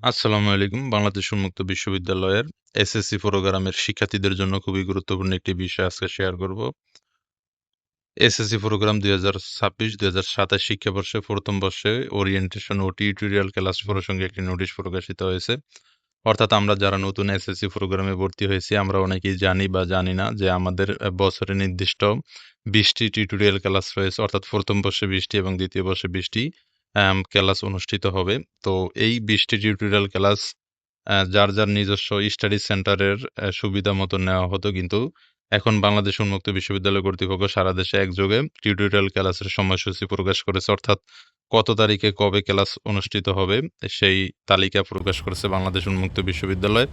আসসালামু আলাইকুম। বাংলাদেশ উন্মুক্ত বিশ্ববিদ্যালয়ের এসএসসি প্রোগ্রামের শিক্ষার্থীদের জন্য খুবই গুরুত্বপূর্ণ একটি বিষয় আজকে শেয়ার করব। এসএসসি প্রোগ্রাম 2026-2027 শিক্ষাবর্ষে প্রথম বর্ষে ওরিয়েন্টেশন ও টিউটোরিয়াল ক্লাস প্রসঙ্গে একটি নোটিশ প্রকাশিত হয়েছে। অর্থাৎ আমরা যারা নতুন এসএসসি প্রোগ্রামে ভর্তি হয়েছি আমরা অনেকেই জানি বা জানি না যে আমাদের বছরে নির্দিষ্ট 20টি টিউটোরিয়াল ক্লাস রয়েছে। অর্থাৎ প্রথম বর্ষে 20টি এবং দ্বিতীয় বর্ষে 20টি ক্লাস অনুষ্ঠিত হবে। তো এই 20টি টিউটোরিয়াল ক্লাস যার নিজস্ব স্টাডি সেন্টারের সুবিধা মতো নেওয়া হতো। কিন্তু এখন বাংলাদেশ উন্মুক্ত বিশ্ববিদ্যালয় কর্তৃপক্ষ সারা দেশে একযোগে টিউটোরিয়াল ক্লাসের সময়সূচি প্রকাশ করেছে। অর্থাৎ কত তারিখে কবে ক্লাস অনুষ্ঠিত হবে সেই তালিকা প্রকাশ করেছে বাংলাদেশ উন্মুক্ত বিশ্ববিদ্যালয়।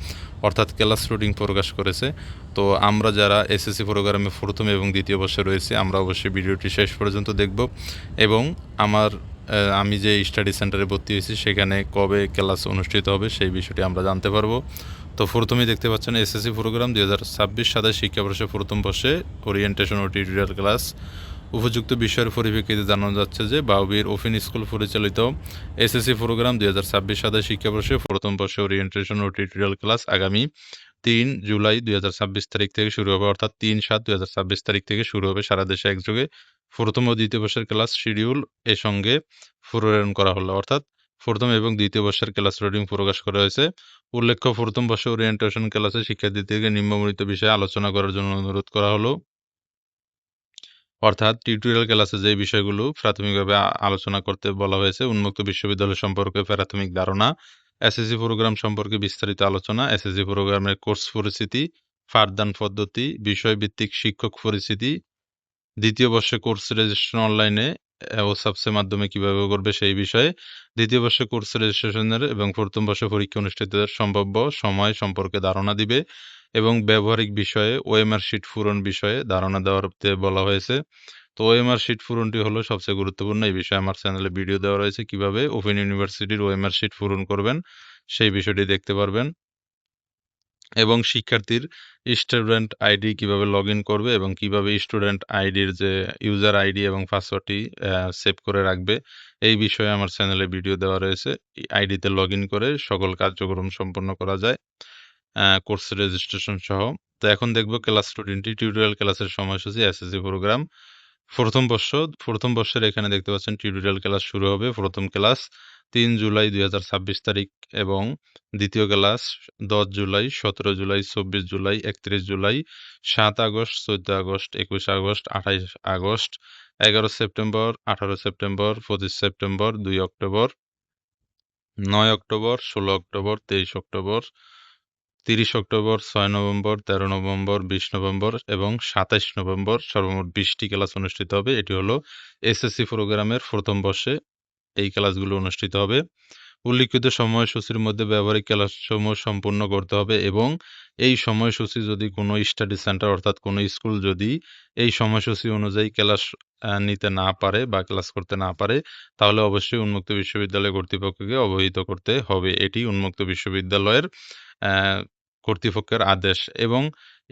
অর্থাৎ ক্লাস রুটিন প্রকাশ করেছে। তো আমরা যারা এসএসসি প্রোগ্রামে প্রথম এবং দ্বিতীয় বর্ষে রয়েছি আমরা অবশ্যই ভিডিওটি শেষ পর্যন্ত দেখব এবং আমি যে স্টাডি সেন্টারে ভর্তি হয়েছি সেখানে কবে ক্লাস অনুষ্ঠিত হবে সেই বিষয়টি আমরা জানতে পারবো। তো প্রথমেই দেখতে পাচ্ছেন এসএসসি প্রোগ্রাম 2026-27 শিক্ষাবর্ষে প্রথম বর্ষে ওরিয়েন্টেশন ও টিউটোরিয়াল ক্লাস। উপযুক্ত বিষয়ের পরিপ্রেক্ষিতে জানানো যাচ্ছে যে বাউবীর ওপেন স্কুল পরিচালিত এসএসসি প্রোগ্রাম 2026-27 শিক্ষাবর্ষে প্রথম বর্ষে ওরিয়েন্টেশন ও টিউটোরিয়াল ক্লাস আগামী 3 জুলাই 2026 তারিখ থেকে শুরু হবে। অর্থাৎ 3/7/2026 তারিখ থেকে শুরু হবে সারা দেশে একযোগে। প্রথম ও দ্বিতীয় বর্ষের ক্লাস শিডিউল এ সঙ্গে প্রণয়ন করা হলো। অর্থাৎ প্রথম এবং দ্বিতীয় বর্ষের ক্লাস রুটিন প্রকাশ করা হয়েছে। উল্লেখ্য প্রথম বর্ষে ওরিয়েন্টেশন ক্লাসে শিক্ষার্থীদেরকে নিম্নবর্ণিত বিষয়ে আলোচনা করার জন্য অনুরোধ করা হলো। অর্থাৎ টিউটোরিয়াল ক্লাসে যে বিষয়গুলো প্রাথমিকভাবে আলোচনা করতে বলা হয়েছে, উন্মুক্ত বিশ্ববিদ্যালয় সম্পর্কে প্রাথমিক ধারণা, এসএসসি প্রোগ্রাম সম্পর্কে বিস্তারিত আলোচনা, এসএসসি প্রোগ্রামের কোর্স পরিচিতি, পাঠদান পদ্ধতি, বিষয়ভিত্তিক শিক্ষক পরিচিতি, দ্বিতীয় বর্ষে কোর্স রেজিস্ট্রেশন অনলাইনে ও সাবসের মাধ্যমে কিভাবে করবে সেই বিষয়ে, দ্বিতীয় বর্ষে কোর্স রেজিস্ট্রেশনের এবং প্রথম বর্ষে পরীক্ষা অনুষ্ঠিতের সম্ভাব্য সময় সম্পর্কে ধারণা দিবে এবং ব্যবহারিক বিষয়ে ওএমআর শিট পূরণ বিষয়ে ধারণা দেওয়াতে বলা হয়েছে। তো ওএমআর শিট পূরণটি হলো সবচেয়ে গুরুত্বপূর্ণ। এই বিষয়ে আমার চ্যানেলে ভিডিও দেওয়া রয়েছে কিভাবে ওপেন ইউনিভার্সিটির ওএমআর শিট পূরণ করবেন সেই বিষয়টি দেখতে পারবেন এবং শিক্ষার্থীর স্টুডেন্ট আইডি কিভাবে লগইন করবে এবং কিভাবে স্টুডেন্ট আইডির যে ইউজার আইডি এবং পাসওয়ার্ডটি সেভ করে রাখবে এই বিষয়ে আমার চ্যানেলে ভিডিও দেওয়া রয়েছে। এই আইডিতে লগইন করে সকল কার্যক্রম সম্পন্ন করা যায় কোর্স রেজিস্ট্রেশন সহ। তো এখন দেখব ক্লাস রুটিনটি। টিউটোরিয়াল ক্লাসের সময়সূচি এসএসসি প্রোগ্রাম প্রথম বর্ষের এখানে দেখতে পাচ্ছেন টিউটোরিয়াল ক্লাস শুরু হবে। প্রথম ক্লাস 3 জুলাই 2026 তারিখ এবং দ্বিতীয় class 10 July, 17 July, 24 July, 31 July, 7 August, 14 August, 21 August, 28 August, 11 September, 18 September, 25 September, 2 October, 9 October, 16 October, 23 October, 30 October, 6 November, 13 November, 20 November এবং 27 নভেম্বর সর্বমোট 20টি ক্লাস অনুষ্ঠিত হবে। এটি হলো এসএসসি প্রোগ্রামের প্রথম বর্ষে এই ক্লাসগুলো অনুষ্ঠিত হবে। উল্লিখিত সময়সূচির মধ্যে ব্যবহারিক ক্লাসসমূহ সম্পূর্ণ করতে হবে এবং এই সময়সূচি যদি কোনো স্টাডি সেন্টার অর্থাৎ কোনো স্কুল যদি এই সময়সূচি অনুযায়ী ক্লাস নিতে না পারে বা ক্লাস করতে না পারে তাহলে অবশ্যই উন্মুক্ত বিশ্ববিদ্যালয় কর্তৃপক্ষকে অবহিত করতে হবে। এটি উন্মুক্ত বিশ্ববিদ্যালয়ের কর্তৃপক্ষের আদেশ এবং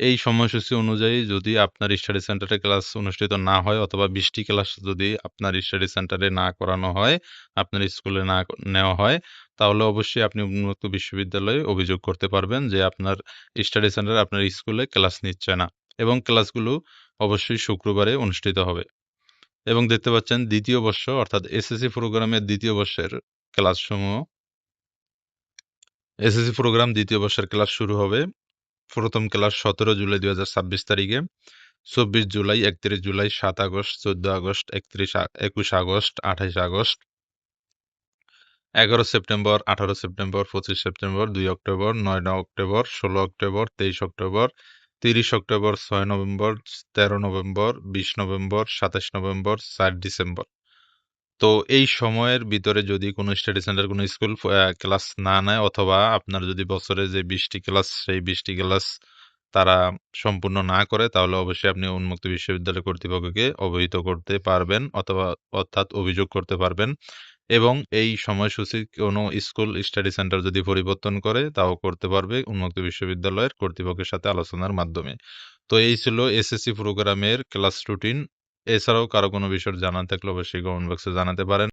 এই সময়সূচি অনুযায়ী যদি আপনার স্টাডি সেন্টারে ক্লাস অনুষ্ঠিত না হয় অথবা 20টি ক্লাস যদি আপনার স্টাডি সেন্টারে না করানো হয়, আপনার স্কুলে না নেওয়া হয়, তাহলে অবশ্যই আপনি উন্মুক্ত বিশ্ববিদ্যালয়ে অভিযোগ করতে পারবেন যে আপনার স্টাডি সেন্টার আপনার স্কুলে ক্লাস নিচ্ছে না এবং ক্লাসগুলো অবশ্যই শুক্রবারে অনুষ্ঠিত হবে। এবং দেখতে পাচ্ছেন দ্বিতীয় বর্ষ অর্থাৎ এসএসসি প্রোগ্রামের দ্বিতীয় বর্ষের ক্লাসসমূহ এসএসসি প্রোগ্রাম দ্বিতীয় বর্ষের ক্লাস শুরু হবে। প্রথম ক্লাস 17 জুলাই 2026 তারিখে, 24 July, 31 July, 7 August, 14 August, 21 August, 28 August, 11 September, 18 September, 25 September, 2 October, 9 October, 16 October, 23 October, 30 October, 6 November, 13 November, 20 November, 27 November, 4 December. তো এই সময়ের ভিতরে যদি কোনো স্টাডি সেন্টার কোনো স্কুল ক্লাস না নেয় অথবা আপনার যদি বছরে যে 20টি ক্লাস সেই 20টি ক্লাস তারা সম্পূর্ণ না করে তাহলে অবশ্যই আপনি উন্মুক্ত বিশ্ববিদ্যালয় কর্তৃপক্ষকে অবহিত করতে পারবেন অথবা অর্থাৎ অভিযোগ করতে পারবেন এবং এই সময়সূচি কোনো স্কুল স্টাডি সেন্টার যদি পরিবর্তন করে তাও করতে পারবে উন্মুক্ত বিশ্ববিদ্যালয়ের কর্তৃপক্ষের সাথে আলোচনার মাধ্যমে। তো এই ছিল এসএসসি প্রোগ্রামের ক্লাস রুটিন। এছাড়াও কারো কোনো বিষয় জানার থাকলে অবশ্যই কমেন্ট বক্সে জানাতে পারেন।